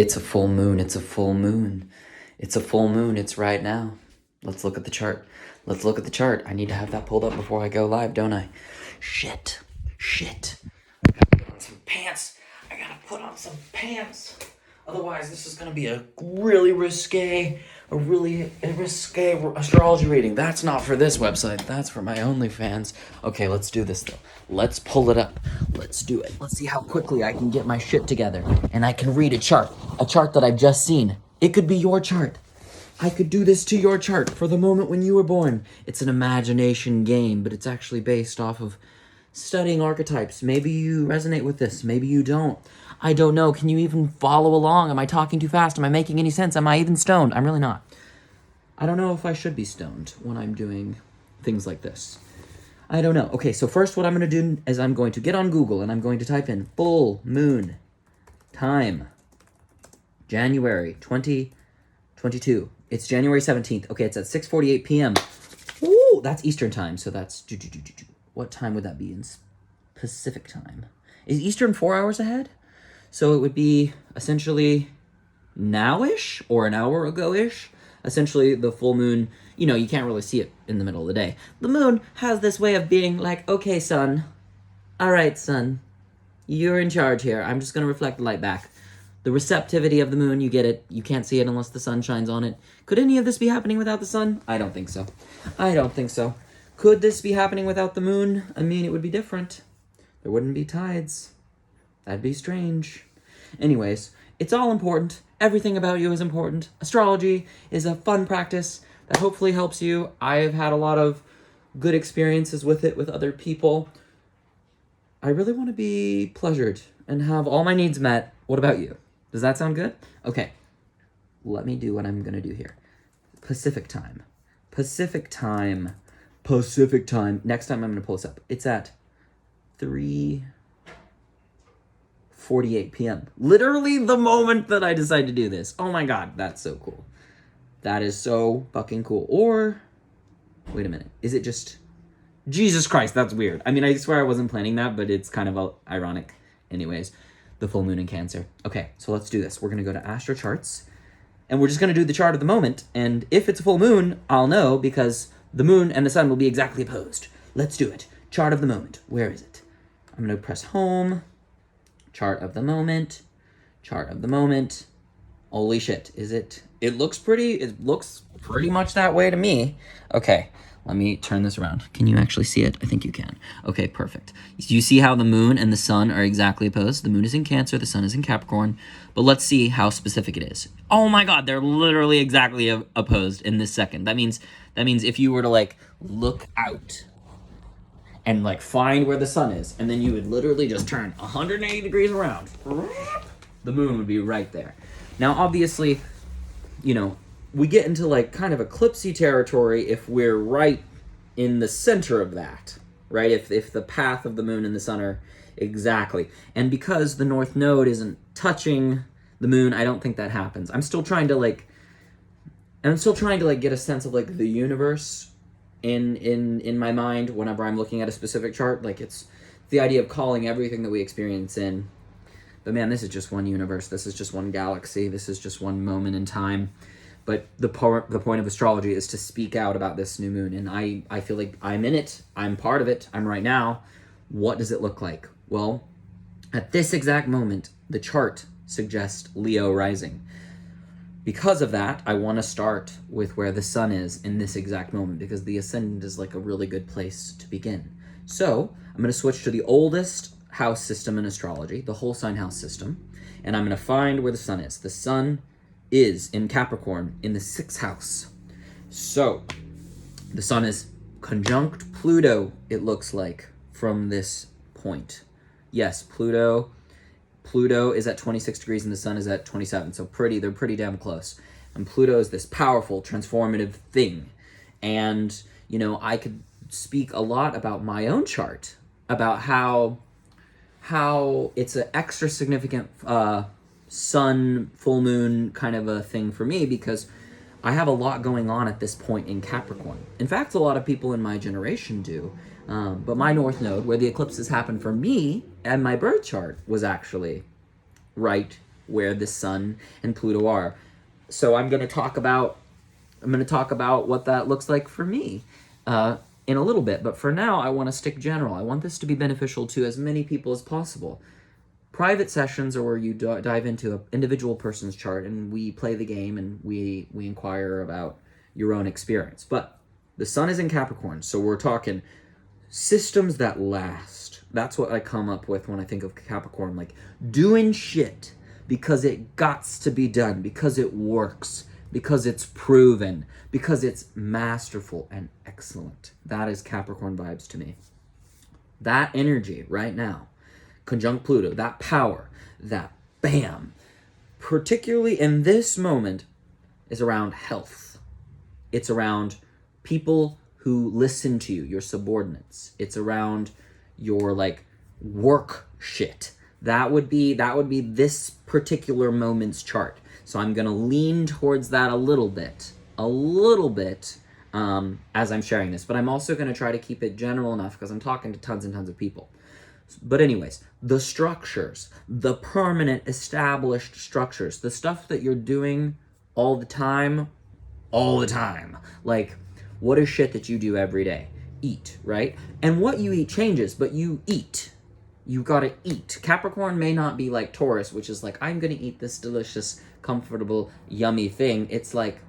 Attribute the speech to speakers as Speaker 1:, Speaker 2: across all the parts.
Speaker 1: It's a full moon. It's a full moon. It's a full moon. It's right now. Let's look at the chart. Let's look at the chart. I need to have that pulled up before I go live, don't I? Shit. I gotta put on some pants. Otherwise, this is gonna be a really risque astrology reading. That's not for this website. That's for my OnlyFans. Okay, let's do this though. Let's pull it up. Let's do it. Let's see how quickly I can get my shit together. And I can read a chart that I've just seen. It could be your chart. I could do this to your chart for the moment when you were born. It's an imagination game, but it's actually based off of studying archetypes. Maybe you resonate with this. Maybe you don't. I don't know. Can you even follow along? Am I talking too fast? Am I making any sense? Am I even stoned? I'm really not. I don't know if I should be stoned when I'm doing things like this. I don't know. Okay, so first what I'm going to do is I'm going to get on Google and I'm going to type in full moon time, January 2022. It's January 17th. Okay, it's at 6:48 p.m. Ooh, that's Eastern time, so that's... What time would that be in Pacific time? Is Eastern 4 hours ahead? So it would be essentially now-ish or an hour ago-ish. Essentially, the full moon, you can't really see it in the middle of the day. The moon has this way of being like, okay, sun. All right, sun. You're in charge here. I'm just going to reflect the light back. The receptivity of the moon, you get it. You can't see it unless the sun shines on it. Could any of this be happening without the sun? I don't think so. Could this be happening without the moon? I mean, it would be different. There wouldn't be tides. That'd be strange. Anyways, it's all important. Everything about you is important. Astrology is a fun practice that hopefully helps you. I've had a lot of good experiences with it with other people. I really want to be pleasured and have all my needs met. What about you? Does that sound good? Okay. Let me do what I'm going to do here. Pacific time. Next time I'm going to pull this up. It's at 3:48 p.m. Literally the moment that I decide to do this. Oh my god, that's so cool. That is so fucking cool. Or, wait a minute. Is it just... Jesus Christ, that's weird. I mean, I swear I wasn't planning that, but it's kind of ironic. Anyways, the full moon in Cancer. Okay, so let's do this. We're going to go to Astro Charts, and we're just going to do the chart of the moment, and if it's a full moon, I'll know, because the moon and the sun will be exactly opposed. Let's do it. Chart of the moment. Where is it? I'm going to press home. Chart of the moment. Holy shit. Is it? It looks pretty much that way to me. Okay, let me turn this around. Can you actually see it? I think you can. Okay, perfect. You see how the moon and the sun are exactly opposed? The moon is in Cancer, the sun is in Capricorn. But let's see how specific it is. Oh my god, they're literally exactly opposed in this second. That means if you were to look out and find where the sun is, and then you would literally just turn 180 degrees around, the moon would be right there. Now, obviously, we get into kind of eclipsey territory if we're right in the center of that, right? If the path of the moon and the sun are exactly. And because the North Node isn't touching the moon, I don't think that happens. I'm still trying to get a sense of the universe in my mind whenever I'm looking at a specific chart. It's the idea of calling everything that we experience in. But man, this is just one universe. This is just one galaxy. This is just one moment in time. But the point of astrology is to speak out about this new moon. And I feel like I'm in it. I'm part of it. I'm right now. What does it look like? Well, at this exact moment, the chart suggests Leo rising. Because of that, I want to start with where the sun is in this exact moment, because the ascendant is a really good place to begin. So I'm going to switch to the oldest house system in astrology, the whole sign house system, and I'm going to find where the sun is. The sun is in Capricorn in the 6th house. So the sun is conjunct Pluto, it looks like, from this point. Yes, Pluto is at 26 degrees and the sun is at 27, so they're pretty damn close. And Pluto is this powerful, transformative thing. And, I could speak a lot about my own chart, about how it's an extra significant sun, full moon kind of a thing for me, because I have a lot going on at this point in Capricorn. In fact, a lot of people in my generation do. But my North Node, where the eclipses happen for me, and my birth chart was actually right where the sun and Pluto are. So I'm going to talk about what that looks like for me in a little bit. But for now, I want to stick general. I want this to be beneficial to as many people as possible. Private sessions are where you dive into an individual person's chart and we play the game and we inquire about your own experience. But the sun is in Capricorn, so we're talking systems that last. That's what I come up with when I think of Capricorn, like doing shit because it gots to be done, because it works, because it's proven, because it's masterful and excellent. That is Capricorn vibes to me. That energy right now, conjunct Pluto, that power, that bam, particularly in this moment, is around health. It's around people who listen to you, your subordinates. It's around your like work shit. That would be this particular moment's chart. So I'm gonna lean towards that a little bit, as I'm sharing this. But I'm also gonna try to keep it general enough because I'm talking to tons and tons of people. But anyways, the structures, the permanent established structures, the stuff that you're doing all the time. Like, what is shit that you do every day? Eat, right? And what you eat changes, but you eat. You gotta eat. Capricorn may not be like Taurus, which is like, I'm gonna eat this delicious, comfortable, yummy thing. It's like,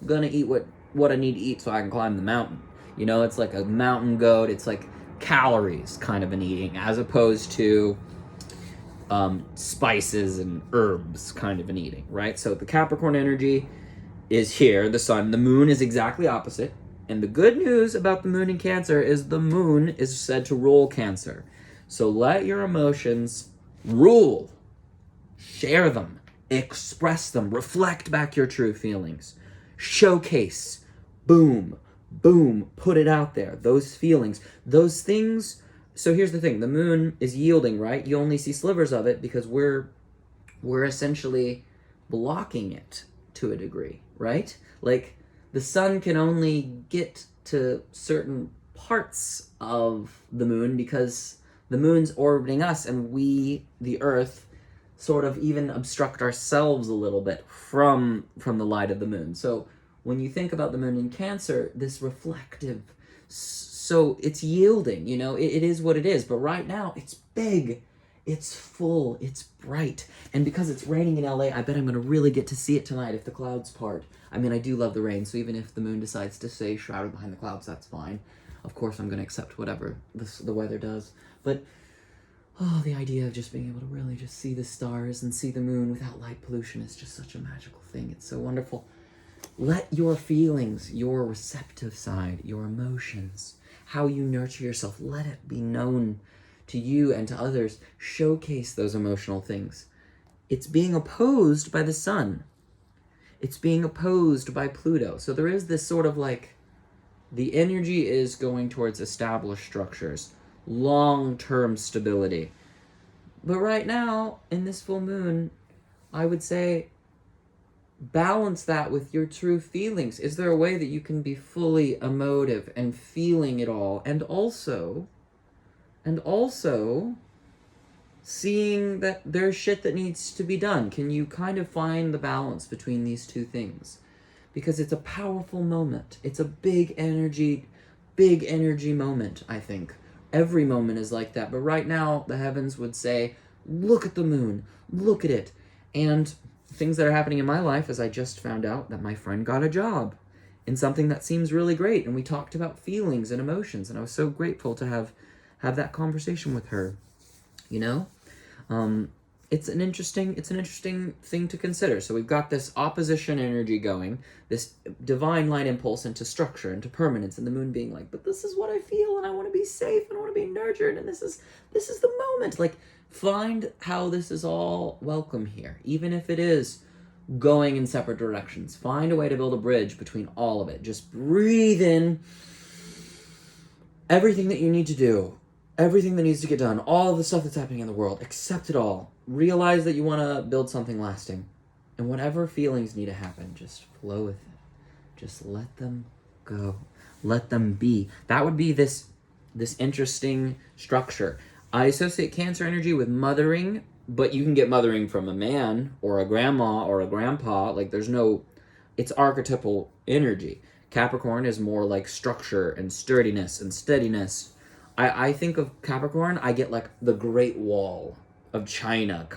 Speaker 1: I'm gonna eat what I need to eat so I can climb the mountain. You know, it's like a mountain goat. It's like calories kind of an eating, as opposed to spices and herbs kind of an eating, right? So the Capricorn energy is here, the sun. The moon is exactly opposite. And the good news about the moon in Cancer is the moon is said to rule Cancer. So let your emotions rule. Share them. Express them. Reflect back your true feelings. Showcase. Boom. Boom. Put it out there. Those feelings. Those things. So here's the thing. The moon is yielding, right? You only see slivers of it because we're essentially blocking it to a degree, right? Like, the sun can only get to certain parts of the moon because the moon's orbiting us and we, the earth, sort of even obstruct ourselves a little bit from the light of the moon. So when you think about the moon in Cancer, this reflective, so it's yielding, you know, it is what it is. But right now, it's big, it's full, it's bright. And because it's raining in LA, I bet I'm going to really get to see it tonight if the clouds part. I mean, I do love the rain, so even if the moon decides to stay shrouded behind the clouds, that's fine. Of course, I'm going to accept whatever the weather does. But, the idea of just being able to really just see the stars and see the moon without light pollution is just such a magical thing. It's so wonderful. Let your feelings, your receptive side, your emotions, how you nurture yourself, let it be known to you and to others. Showcase those emotional things. It's being opposed by the sun. It's being opposed by Pluto. So there is this sort of like, the energy is going towards established structures, long-term stability. But right now, in this full moon, I would say balance that with your true feelings. Is there a way that you can be fully emotive and feeling it all, and also seeing that there's shit that needs to be done? Can you kind of find the balance between these two things? Because it's a powerful moment. It's a big energy moment, I think. Every moment is like that. But right now, the heavens would say, look at the moon. Look at it. And things that are happening in my life is I just found out that my friend got a job in something that seems really great. And we talked about feelings and emotions. And I was so grateful to have that conversation with her. You know? It's an interesting thing to consider. So we've got this opposition energy going, this divine light impulse into structure, into permanence, and the moon being like, but this is what I feel, and I want to be safe, and I want to be nurtured, and this is the moment. Like, find how this is all welcome here, even if it is going in separate directions. Find a way to build a bridge between all of it. Just breathe in everything that you need to do. Everything that needs to get done, all the stuff that's happening in the world, accept it all. Realize that you want to build something lasting. And whatever feelings need to happen, just flow with it. Just let them go. Let them be. That would be this interesting structure. I associate Cancer energy with mothering but you can get mothering from a man or a grandma or a grandpa. Like there's no, it's archetypal energy. Capricorn is more like structure and sturdiness and steadiness. I think of Capricorn, I get like the Great Wall of China